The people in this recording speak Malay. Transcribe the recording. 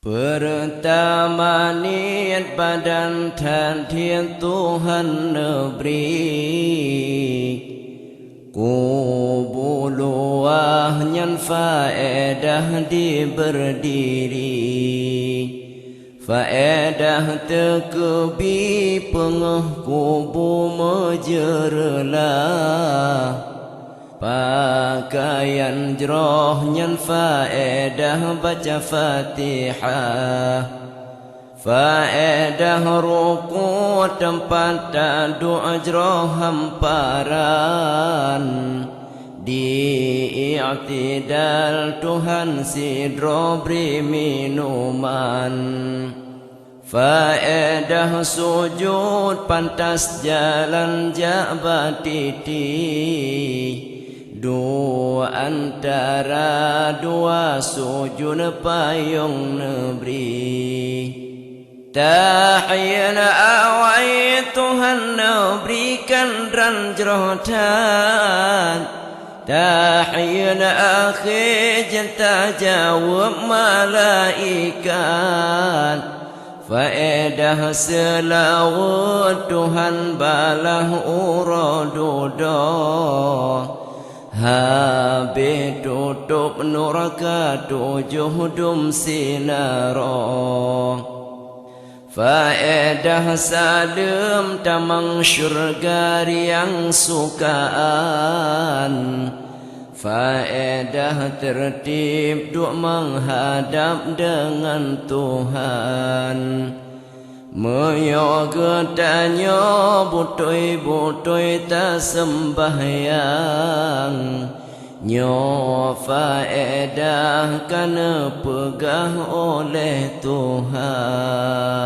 Pertama niat badan dan tian Tuhan negeri Kubuluah nyan faedah di berdiri Faedah tekebi pengeh kubu mejerlah Pakaian jroh nyan faedah baca Fatihah Faedah ruku tempat doa jroh hamparan Di i'tidal Tuhan sidro beri minuman Faedah sujud pantas jalan jabat titik Dua antara dua sujud payung negeri Tahiyana awai Tuhan berikan ranjrotan Tahiyana akhir jenta jawab malaikat Faedah selawat Tuhan balah uradudah Habis tutup neraka 7 dum sinara Faedah salam tamang syurga yang sukaan Faedah tertib duk menghadap dengan Tuhan Meyoga tanya butoi-butoi tak sembahyang Nyo faedah kana pegah oleh Tuhan